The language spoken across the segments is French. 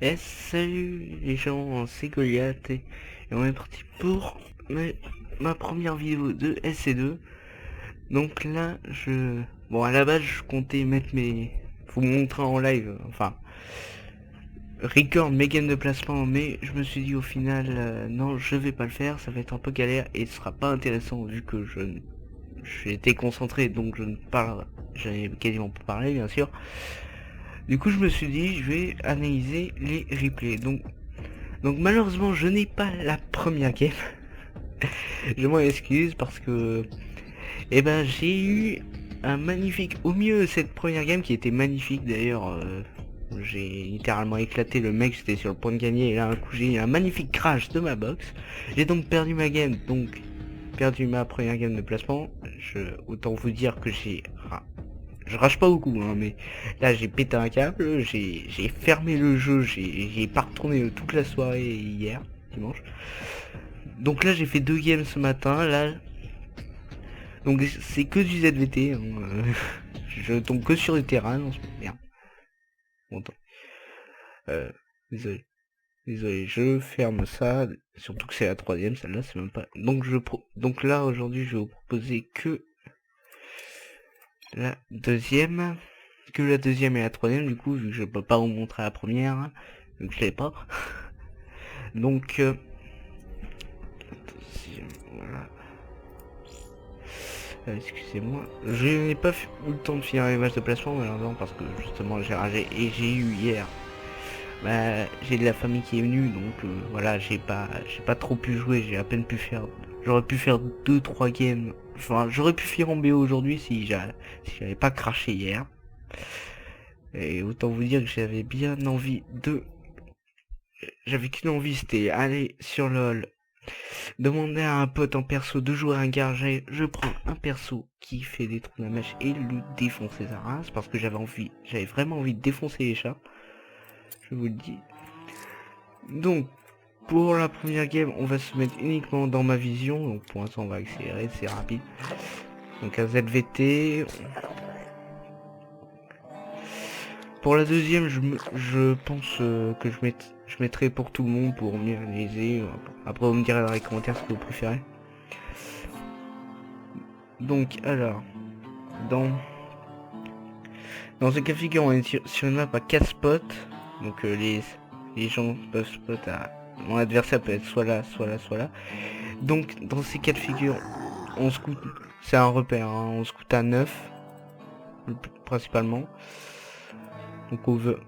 Et salut les gens, c'est Goliath et on est parti pour ma première vidéo de SC2. Donc là, bon, à la base, je comptais vous montrer en live, enfin, record mes games de placement, mais je me suis dit au final, non, je vais pas le faire, ça va être un peu galère et ce sera pas intéressant vu que j'ai été concentré, donc j'en ai quasiment pas parlé, bien sûr. Du coup, je me suis dit, je vais analyser les replays. Donc malheureusement, je n'ai pas la première game. Je m'en excuse parce que, j'ai eu un magnifique, au mieux cette première game qui était magnifique d'ailleurs. J'ai littéralement éclaté le mec, j'étais sur le point de gagner et là un coup j'ai eu un magnifique crash de ma box. J'ai donc perdu ma game, donc perdu ma première game de placement. Autant vous dire que je rage pas beaucoup, hein, mais là j'ai pété un câble, j'ai fermé le jeu, j'ai pas retourné toute la soirée hier, dimanche. Donc là j'ai fait 2 games ce matin, là. Donc c'est que du ZVT, hein, je tombe que sur du terrain, non, merde. Bon, euh, désolé. Désolé, je ferme ça, surtout que c'est la troisième, celle-là c'est même pas... Donc là aujourd'hui je vais vous proposer que la deuxième, et la troisième du coup, vu que je peux pas vous montrer la première, hein, vu que je l'ai pas. Donc, voilà. Excusez-moi, je n'ai pas eu le temps de finir les matchs de placement malheureusement parce que justement j'ai ragé et j'ai eu hier. J'ai de la famille qui est venue donc voilà, j'ai pas trop pu jouer, j'ai à peine pu faire. J'aurais pu faire 2-3 games. Enfin, j'aurais pu finir en BO aujourd'hui si j'avais pas craché hier. Et autant vous dire que j'avais bien envie de. J'avais qu'une envie, c'était aller sur LoL, demander à un pote en perso de jouer un garget, je prends un perso qui fait des trous de la mèche et lui défoncer sa race parce que j'avais vraiment envie de défoncer les chats. Je vous le dis. Donc, pour la première game, on va se mettre uniquement dans ma vision. Donc pour l'instant, on va accélérer, c'est rapide. Donc un ZVT. Pour la deuxième, je pense que je mettrai pour tout le monde pour mieux analyser. Après, vous me direz dans les commentaires ce que vous préférez. Donc, alors, dans ce cas de figure, on est sur une map à 4 spots. Donc, les gens peuvent spot à. Mon adversaire peut être soit là, soit là, soit là. Donc, dans ces cas de figure, on scout. C'est un repère, hein, on scout à 9. Principalement. Donc,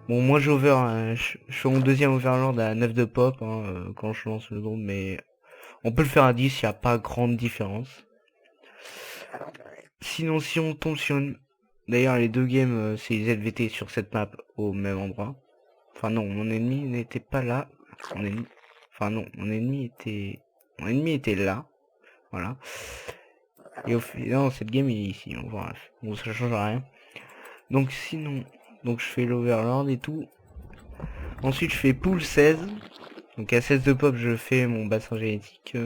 bon, moi j'over. Je suis en deuxième overlord à 9 de pop quand je lance le drone, mais on peut le faire à 10, il n'y a pas grande différence. Sinon, si on tombe sur une... D'ailleurs, les 2 games, c'est les LVT sur cette map au même endroit. Enfin non, mon ennemi n'était pas là. Enfin non, mon ennemi était là. Voilà. Et au final, cette game il est ici. Bon, ça change rien. Donc sinon, donc je fais l'overlord et tout. Ensuite, je fais pool 16. Donc à 16 de pop, je fais mon bassin génétique.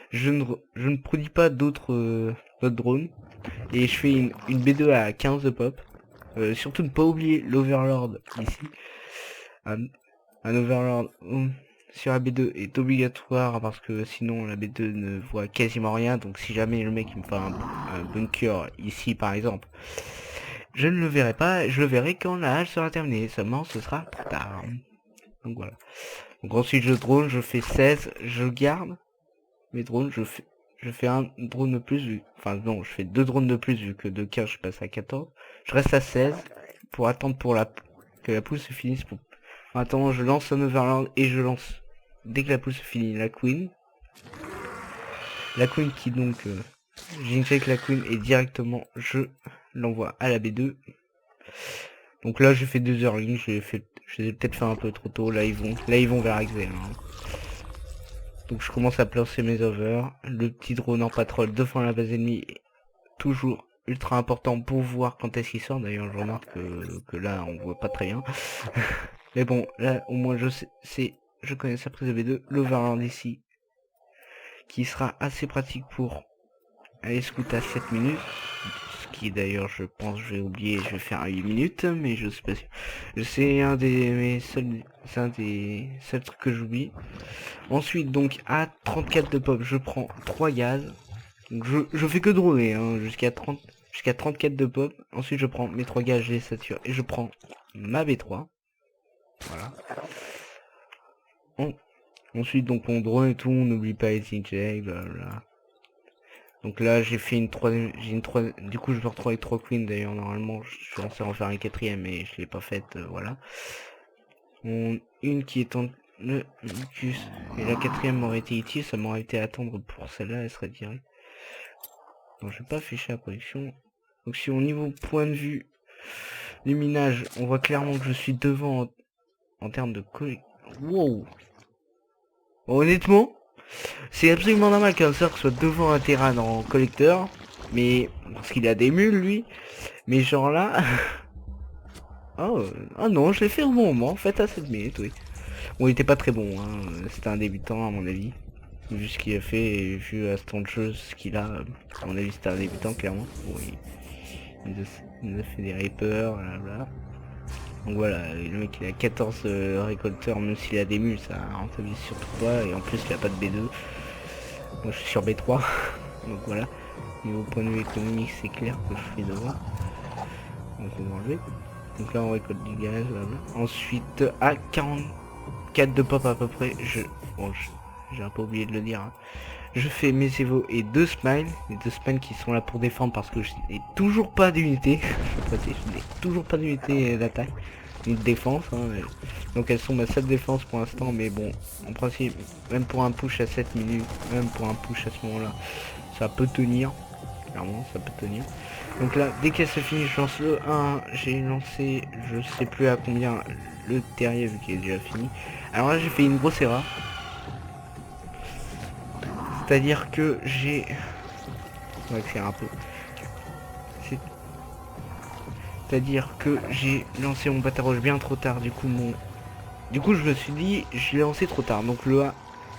Je ne produis pas d'autres drones. Et je fais une B2 à 15 de pop. Surtout ne pas oublier l'overlord ici. Un overlord sur la B2 est obligatoire parce que sinon la B2 ne voit quasiment rien. Donc si jamais le mec il me fait un bunker ici par exemple, je ne le verrai pas. Je le verrai quand la hache sera terminée. Seulement ce sera trop tard. Donc voilà. Donc ensuite je drone, je fais 16, je garde mes drones, je fais un drone de plus enfin non, je fais 2 drones de plus vu que de 15 je passe à 14. Je reste à 16 pour attendre que la pousse se finisse. Attends, je lance un overlord et je lance dès que la pousse se finit la queen. La queen qui donc j'injecte la queen et directement je l'envoie à la B2. Donc là je fais 2 early, je les ai peut-être fait un peu trop tôt, là ils vont vers Axel. Hein. Donc je commence à placer mes over. Le petit drone en patrol devant la base ennemie est toujours ultra important pour voir quand est-ce qu'il sort. D'ailleurs je remarque que là on voit pas très bien. Mais bon, là au moins je connais sa prise de B2. L'overlord ici qui sera assez pratique pour aller scout à 7 minutes. qui d'ailleurs je pense je vais oublier, je vais faire 8 minutes, mais je sais pas sûr. C'est un des mes seuls, c'est un des seuls trucs que j'oublie. Ensuite donc à 34 de pop, je prends 3 gaz. Donc je fais que droner hein, jusqu'à 34 de pop. Ensuite je prends mes 3 gaz, je les sature et je prends ma B3. Voilà. Ensuite donc on drone et tout, on n'oublie pas les injects, blablabla. Donc là j'ai fait une troisième, du coup je me retrouve avec 3 queens d'ailleurs, normalement je suis censé en faire un quatrième mais je l'ai pas faite, voilà. Une qui est en le Mucus, et la quatrième m'aurait été utile, ça m'aurait été à attendre pour celle-là, elle serait direct. Donc je vais pas afficher la production. Donc si au niveau point de vue du minage, on voit clairement que je suis devant en termes de collecte. Wow. Honnêtement, c'est absolument normal qu'un sort soit devant un terrain en collecteur, mais parce qu'il a des mules lui. Mais genre là, oh, oh non, je l'ai fait au bon moment, fait à 7 minutes, oui. Bon, il était pas très bon, hein. C'était un débutant à mon avis. Vu ce qu'il a fait et vu à ce temps de jeu ce qu'il a, à mon avis c'était un débutant clairement. Bon, il nous a fait des reapers, blablabla. Donc voilà, le mec il a 14 récolteurs, même s'il a des mules, ça rentabilise surtout pas, et en plus il a pas de B2. Moi je suis sur B3, donc voilà. Niveau point de vue économique c'est clair que je suis devant. Donc on va enlever. Donc là on récolte du gaz, blablabla. Ensuite à 44 de pop à peu près, j'ai un peu oublié de le dire, hein. Je fais mes évos et 2 smiles, les 2 smiles qui sont là pour défendre parce que je n'ai toujours pas d'unité. Je n'ai toujours pas d'unité d'attaque, ni de défense, hein. Donc elles sont ma seule défense pour l'instant, mais bon, en principe, même pour un push à 7 minutes, même pour un push à ce moment là, ça peut tenir, clairement ça peut tenir. Donc là, dès qu'elle se finit, je lance le 1, j'ai lancé, je sais plus à combien, le terrier vu qu'il est déjà fini. Alors là j'ai fait une grosse erreur. C'est-à-dire que j'ai... On va écrire un peu. C'est-à-dire que j'ai lancé mon bataroche bien trop tard, du coup je me suis dit, je l'ai lancé trop tard, donc le A...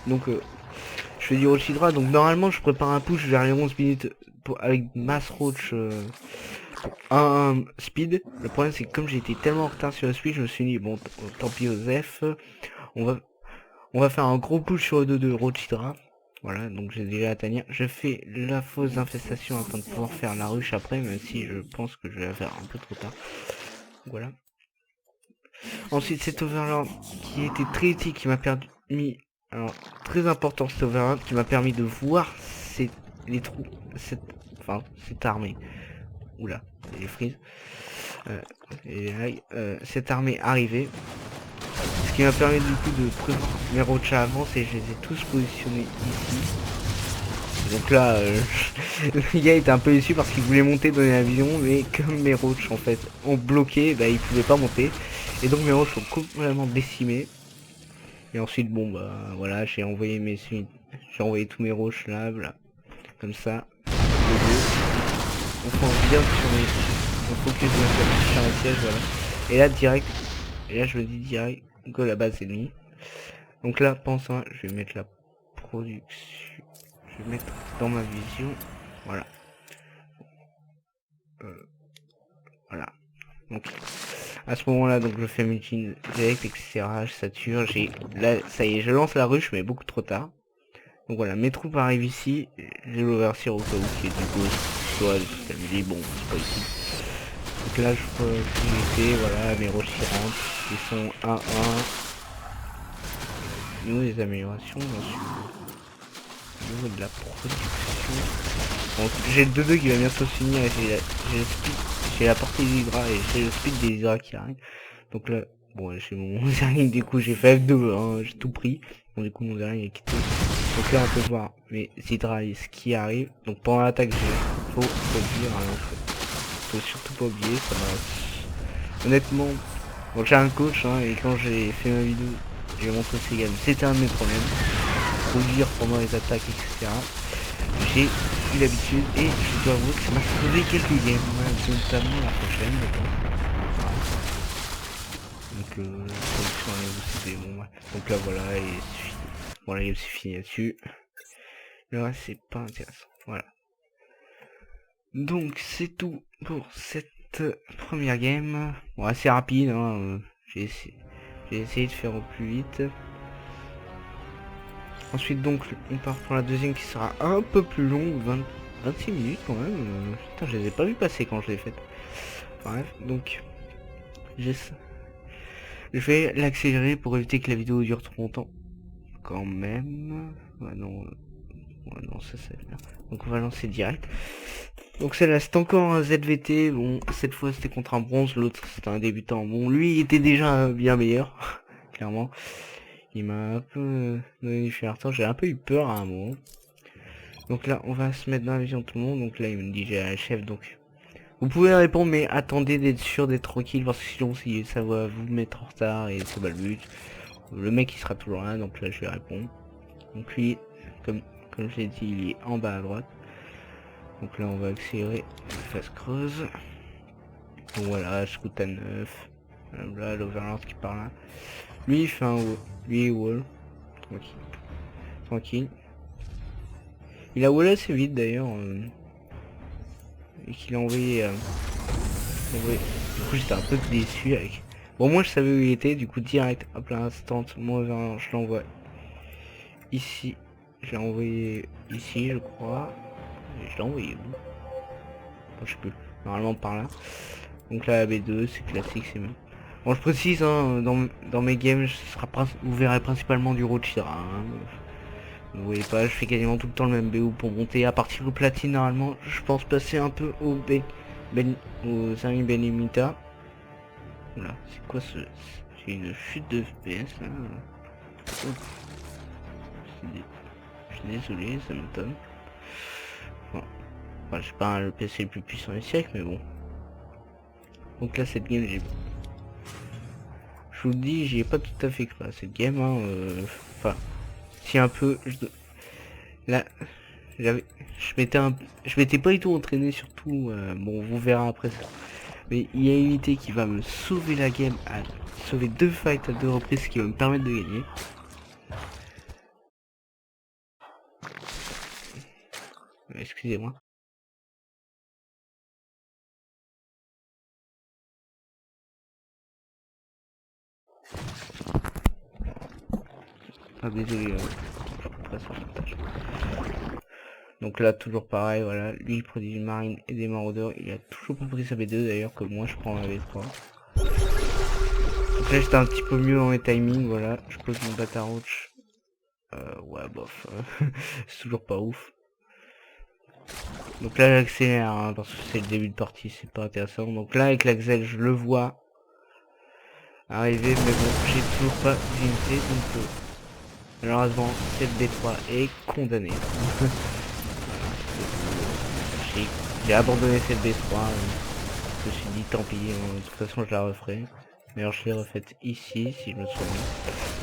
Donc je fais du roach hydra, donc normalement je prépare un push vers les 11 minutes avec mass roach un speed. Le problème c'est que comme j'ai été tellement en retard sur le speed, je me suis dit, bon tant pis Osef, on va faire un gros push sur le 2 de roach hydra. Voilà, donc j'ai déjà à tenir. Je fais la fausse infestation afin de pouvoir faire la ruche après, même si je pense que je vais la faire un peu trop tard. Voilà. Ensuite, cet overlord qui était très utile, qui m'a permis... Alors, très important cet overlord, qui m'a permis de voir les trous, cette armée. Oula, les frises. Cette armée arrivée. Ce qui m'a permis du coup de prévoir mes rochas avance et je les ai tous positionnés ici. Donc là, le gars était un peu déçu parce qu'il voulait monter, donner la vision, mais comme mes roches en fait ont bloqué, bah il pouvait pas monter. Et donc mes roches sont complètement décimées. Et ensuite bon bah voilà, j'ai envoyé tous mes roches là, voilà. Comme ça. On fonce bien sur on focus bien sur le siège, voilà. Et là direct, je me dis direct que la base ennemie. Donc là, pensant, je vais mettre la production. Je vais mettre dans ma vision. Voilà. Voilà. Donc à ce moment là, donc je fais multi direct, etc. Je sature. Là, ça y est, je lance la ruche, mais beaucoup trop tard. Donc voilà, mes troupes arrivent ici. J'ai l'overseer au cas où qui est du coup soit me dit bon, c'est pas ici. Donc là, je peux voilà, mes roches qui rentrent. Ils sont 1-1. Nous les améliorations au niveau de la production. Bon, j'ai le 2-2 qui va bientôt se finir et j'ai la portée des hydras et j'ai le speed des hydras qui arrive. Donc là, bon j'ai mon Zerling, du coup j'ai fait F2, hein, j'ai tout pris. Bon du coup mon Zerling est quitté. Donc là on peut voir mes hydras qui arrivent. Donc pendant l'attaque faut dire, hein, faut surtout pas oublier, ça va. Honnêtement, bon j'ai un coach hein, et quand j'ai fait ma vidéo, j'ai montré ces gammes, c'était un de mes problèmes. Produire pendant les attaques, etc. J'ai eu l'habitude et je dois avouer que ça m'a sauvé quelques games, notamment la prochaine. Voilà. Donc la production c'était bon. Ouais. Donc là voilà, et voilà, il c'est fini là-dessus. Le reste c'est pas intéressant. Voilà. Donc c'est tout pour cette première game. Bon, assez rapide, hein. J'ai essayé de faire au plus vite. Ensuite donc on part pour la deuxième qui sera un peu plus longue, 26 minutes quand même. Putain, je les ai pas vu passer quand je l'ai faite. Bref, donc je vais l'accélérer pour éviter que la vidéo dure trop longtemps. Quand même. Ouais non, ça c'est bien. Donc on va lancer direct. Donc celle-là c'est encore un ZVT. Bon, cette fois c'était contre un bronze, l'autre c'était un débutant. Bon, lui il était déjà bien meilleur, clairement. Il m'a un peu donné du fer. J'ai un peu eu peur à un moment. Donc là on va se mettre dans la vision de tout le monde. Donc là il me dit j'ai un chef, donc vous pouvez répondre, mais attendez d'être sûr d'être tranquille, parce que sinon si ça va vous mettre en retard et c'est pas le but. Le mec il sera toujours là, donc là je vais répondre. Donc lui, comme je l'ai dit, il est en bas à droite. Donc là on va accélérer, face creuse. Donc voilà, scout à 9. Là l'overlord qui part là. Lui il fait un wall. Lui il wall. Tranquille. Il a wall assez vite d'ailleurs. Et qu'il a envoyé, Du coup j'étais un peu déçu avec. Bon, moi je savais où il était, du coup direct, hop là, instant, mon overlord je l'envoie ici. Je l'ai envoyé ici je crois. Et je l'ai envoyé où? Bon, je sais plus. Normalement par là. Donc là B2 c'est classique, c'est même. Bon, je précise, hein, dans mes games vous verrez principalement du Rochira, hein. Vous voyez pas, je fais quasiment tout le temps le même BO pour monter. À partir du platine normalement je pense passer un peu au au Sami Benimita. Oula, c'est quoi ce... C'est une chute de FPS là. Je suis désolé, ça m'étonne. Enfin, je suis pas le PC le plus puissant du siècle, mais bon. Donc là cette game, je vous le dis, j'y ai pas tout à fait cru à cette game, hein. Enfin, si un peu... Là, je m'étais pas du tout entraîné, surtout. Bon, vous verrez après ça. Mais il y a une unité qui va me sauver la game, à sauver 2 fights à 2 reprises, ce qui va me permettre de gagner. Excusez-moi. Ah désolé, donc là toujours pareil, voilà, lui il produit une marine et des maraudeurs, il a toujours pas pris sa B2 d'ailleurs, que moi je prends la B3. Donc là j'étais un petit peu mieux dans les timings, voilà, je pose mon batarouche. Ouais bof, c'est toujours pas ouf. Donc là j'accélère, hein, parce que c'est le début de partie, c'est pas intéressant. Donc là avec l'Axel je le vois arriver, mais bon j'ai toujours pas d'unité, donc malheureusement cette B3 est condamnée. J'ai abandonné cette B3, je me suis dit tant pis, de toute façon je la referai. D'ailleurs je l'ai refaite ici si je me souviens.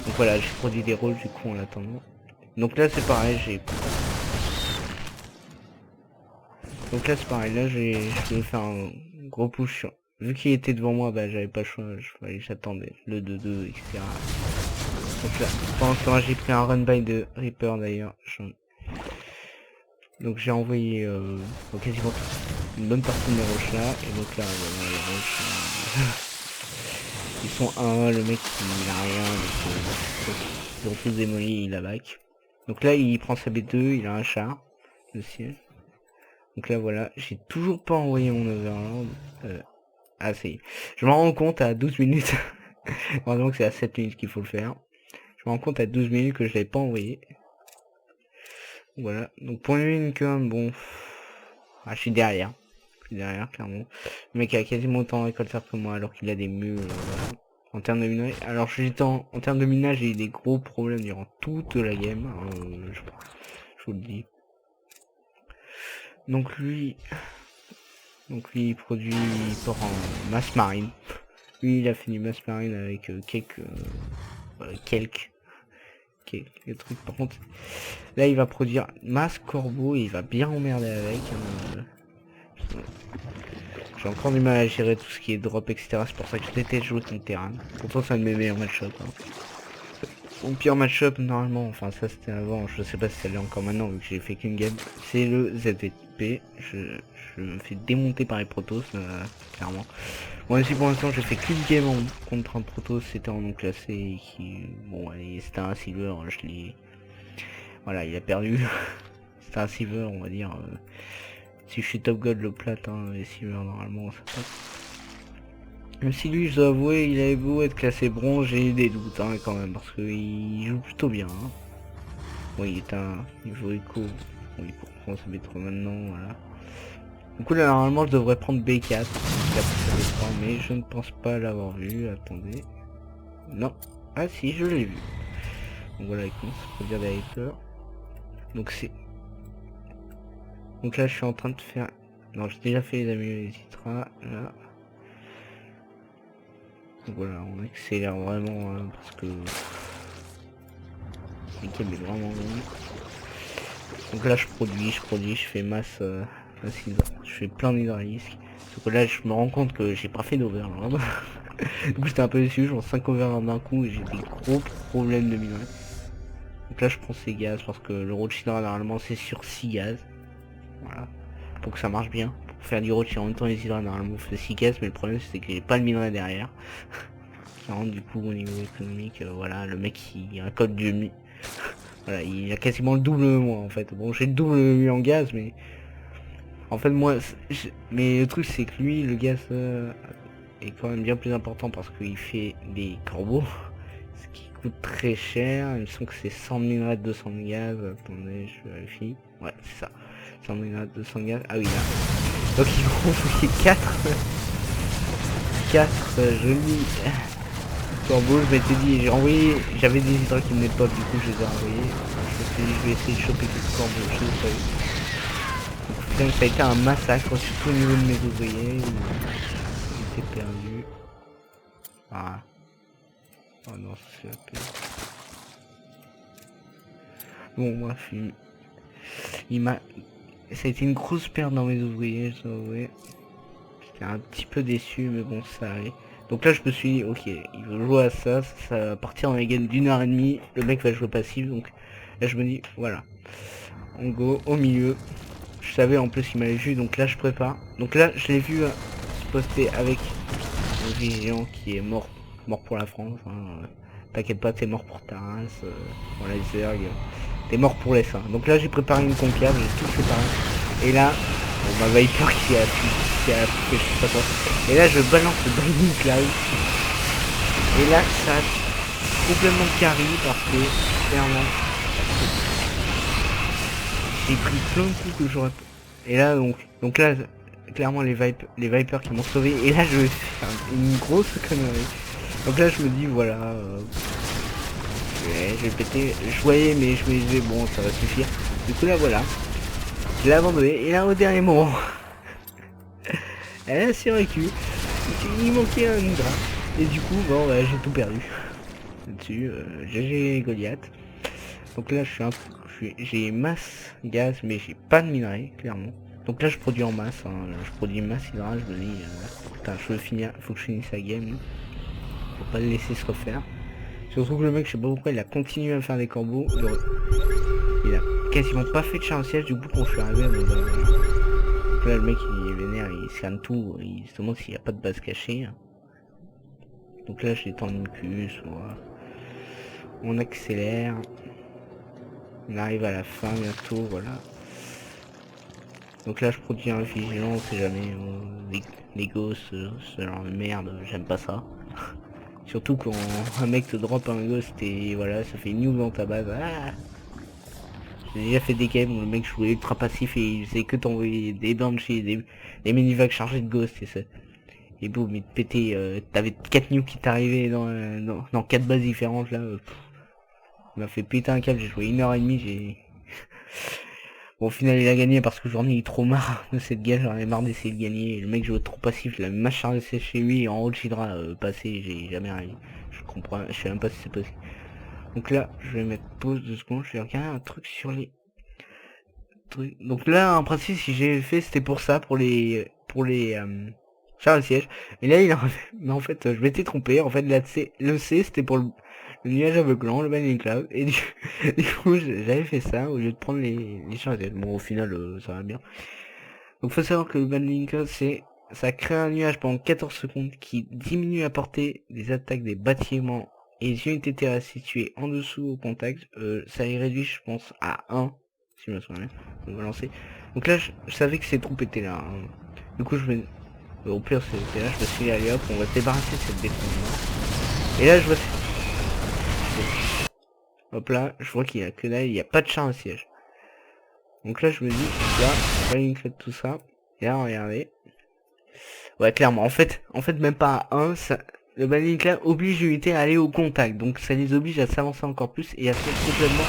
Donc voilà, j'ai produit des rôles du coup en attendant. Donc là c'est pareil, donc là c'est pareil, là je vais faire un gros push. Vu qu'il était devant moi, bah j'avais pas le choix, j'attendais le 2-2, etc. Donc là, pendant ce temps j'ai pris un run by de Reaper d'ailleurs. Donc j'ai envoyé quasiment une bonne partie de mes roches là, et donc là les roches ils sont 1, le mec il a rien, donc ils ont tous démoli, il a back. Donc là il prend sa B2, il a un char aussi. Donc là voilà, j'ai toujours pas envoyé mon overlord. Ah ça y est. Je m'en rends compte à 12 minutes. Heureusement que c'est à 7 minutes qu'il faut le faire. Je me rends compte à 12 minutes que je l'ai pas envoyé. Voilà, donc pour une income, bon, je suis derrière. Clairement. Le mec a quasiment autant de récolteurs que moi alors qu'il a des mules. Voilà. En termes de minage, alors en termes de minage, j'ai eu des gros problèmes durant toute la game. Je vous le dis. Donc lui il produit pour en masse marine. Lui il a fini masse marine avec quelques trucs. Par contre, là il va produire masse corbeau et il va bien emmerder avec. J'ai encore du mal à gérer tout ce qui est drop, etc. C'est pour ça que je déteste jouer contre terrain. Pourtant c'est un de mes meilleurs match-ups. Hein. Mon pire match-up normalement, enfin ça c'était avant, je sais pas si ça l'est encore maintenant vu que j'ai fait qu'une game, c'est le ZVP. Je me fais démonter par les Protoss, clairement. Bon ici pour l'instant j'ai fait qu'une game contre un Protoss, c'était en non classé et qui... Bon allez, c'était un silver, je l'ai... Voilà, il a perdu. C'était un silver on va dire. Si je suis top god le plat, les silver normalement ça passe. Même si lui, je dois avouer, il avait beau être classé bronze, j'ai eu des doutes quand même, parce qu'il joue plutôt bien. Oui, il est un niveau éco. Oui, pour prendre ce B3 maintenant, voilà. Du coup là, normalement, je devrais prendre B4, mais je ne pense pas l'avoir vu. Attendez. Non. Ah si, je l'ai vu. Donc voilà, il commence à produire des hyper. Donc c'est... Donc là, je suis en train de faire... Non, j'ai déjà fait les amis les citras, là. Donc voilà, on accélère vraiment parce que le game est vraiment long. Donc là je produis, je fais masse, je fais plein d'hydralisques. Sauf que là je me rends compte que j'ai pas fait d'overlord. Du coup j'étais un peu déçu, genre 5 overlord d'un coup et j'ai des gros problèmes de minerai. Donc là je prends ces gaz parce que le Rochidra normalement c'est sur 6 gaz. Voilà. Pour que ça marche bien. Pour faire du Rochidra en même temps les hydras normalement on fait 6 gaz, mais le problème c'est que j'ai pas le minerai derrière. Du coup au niveau économique, voilà, le mec il a un code du voilà, il a quasiment le double de moi en fait. Bon, j'ai le double de lui en gaz, mais en fait moi, mais le truc c'est que lui, le gaz est quand même bien plus important parce qu'il fait des corbeaux, ce qui coûte très cher. Il me semble que c'est 100 minerais de 200 de gaz. Attendez, je vérifie. Ouais, c'est ça. 100 minerais de 200 de gaz. Ah oui, là. Donc il faut 4 jolis corbeaux. Je m'étais dit, j'ai envoyé, j'avais des hydras qui me pas, du coup je les ai envoyés. Je me suis dit, je vais essayer de choper quelques corbeaux. Je l'ai pas eu. Donc au final, ça a été un massacre, surtout au niveau de mes ouvriers. Ils étaient perdus. Ah. Oh non, c'est la peine. Bon, bref, il m'a... Ça a été une grosse perte dans mes ouvriers, je dois avouer. J'étais un petit peu déçu, mais bon, ça allait. Donc là, je me suis dit, ok, il veut jouer à ça, ça va partir dans les games d'1h30, le mec va jouer passif, donc là, je me dis, voilà. On go, au milieu. Je savais, en plus, il m'avait vu, donc là, je prépare. Donc là, je l'ai vu se poster avec le Vigilant qui est mort pour la France. T'inquiète pas, t'es mort pour ta race, pour l'iceberg. T'es mort pour les seins. Donc là, j'ai préparé une concave, j'ai tout préparé. Et là, bon, ma Viper qui a fait, je sais pas quoi. Et là, je balance le Binding Cloud. Et là, ça a complètement carry parce que, clairement, j'ai pris plein de coups que j'aurais... Et là, donc là, clairement, les Vipers qui m'ont sauvé. Et là, je vais faire une grosse connerie. Donc là, je me dis, voilà... je vais péter. Je voyais, mais je me disais, bon, ça va suffire. Du coup, là, voilà. Je l'ai abandonné. Et là, au dernier moment... Elle a survécu. Il manquait un hydra. Et du coup, bon, bah, j'ai tout perdu. Là-dessus, GG Goliath. Donc là, j'ai masse gaz, mais j'ai pas de minerai, clairement. Donc là, je produis en masse. Je produis masse hydra. Je me dis, putain, je veux finir. Faut que je finisse la game. Faut pas le laisser se refaire. Surtout que le mec, je sais pas pourquoi, il a continué à faire des corbeaux. Il a quasiment pas fait de charge siège. Du coup, quand je suis arrivé, donc là, le mec, il est vénère, il scanne tout. Il se demande s'il n'y a pas de base cachée. Donc là, j'ai tendu une puce. On accélère. On arrive à la fin bientôt, voilà. Donc là, je produis un vigilant, on sait jamais. Les ghosts, ce genre de merde, j'aime pas ça. Surtout quand un mec te drop un ghost et voilà, ça fait new dans ta base. Ah, j'ai déjà fait des games où le mec jouait ultra passif et il faisait que t'envoyer des banshees, des minivacs chargés de ghosts et ça. Et boum, il te pétait, t'avais 4 nukes qui t'arrivaient dans 4 bases différentes là. Il m'a fait péter un câble, j'ai joué 1h30, j'ai... Bon, au final il a gagné parce que j'en ai eu trop marre de cette game, j'en ai marre d'essayer de gagner. Le mec jouait trop passif, la masse chargée chez lui en haut de Hydra passé, j'ai jamais arrivé. Je comprends, je sais même pas si c'est possible. Donc là, je vais mettre pause 2 secondes, je vais regarder un truc sur les trucs. Donc là, en principe, si j'ai fait, c'était pour ça, pour les charges de siège. Et là, il a... Mais en fait, je m'étais trompé. En fait, là, le C, c'était pour le nuage aveuglant, le banning cloud, et du, du coup j'avais fait ça au lieu de prendre les chargettes. Bon au final ça va bien. Donc faut savoir que le banning cloud ça crée un nuage pendant 14 secondes qui diminue la portée des attaques des bâtiments et les unités terrestres situées en dessous au contact. Ça les réduit je pense à 1 si je me souviens bien. On va lancer. Donc là je savais que ces troupes étaient là. Hein. Du coup je me... Au pire c'était là, je me suis dit allez hop on va se débarrasser de cette défense. Et là je vois... Hop là, je vois qu'il y a que dalle, il n'y a pas de char à siège. Donc là je me dis, là, pas une clé de tout ça. Et là regardez. Ouais clairement, en fait même pas à 1, ça, le banning cloud oblige l'unité à aller au contact. Donc ça les oblige à s'avancer encore plus et à se mettre complètement.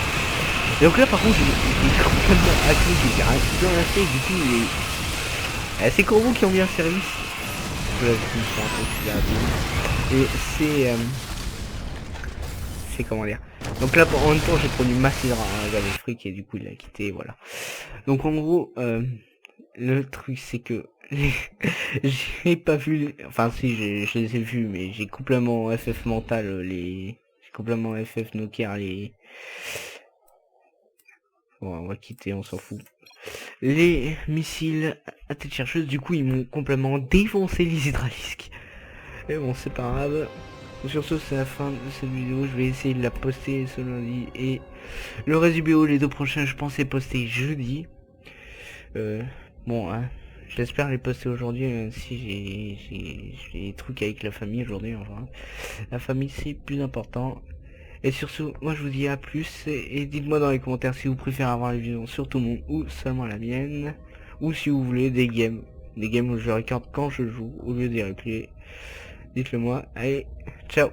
Et donc là par contre j'ai complètement hacké, j'ai rien fait, du coup c'est Corbeau qui ont bien service. Là, et c'est comment dire. Donc là en même temps j'ai produit massivement un fric et du coup il a quitté, voilà. Donc en gros le truc c'est que j'ai pas vu enfin si je les ai vus mais j'ai complètement FF mental j'ai complètement FF Nokia les bon on va quitter, on s'en fout. Les missiles à tête chercheuse, du coup ils m'ont complètement défoncé les hydralisques. Et bon c'est pas grave. Sur ce c'est la fin de cette vidéo, je vais essayer de la poster ce lundi et le reste du BO les 2 prochains je pensais poster jeudi. Bon hein, j'espère les poster aujourd'hui si j'ai des trucs avec la famille aujourd'hui enfin. La famille c'est plus important. Et sur ce, moi je vous dis à plus et dites-moi dans les commentaires si vous préférez avoir les vidéos sur tout le monde ou seulement la mienne. Ou si vous voulez des games où je regarde quand je joue au lieu des replays. Dites-le moi. Allez, ciao.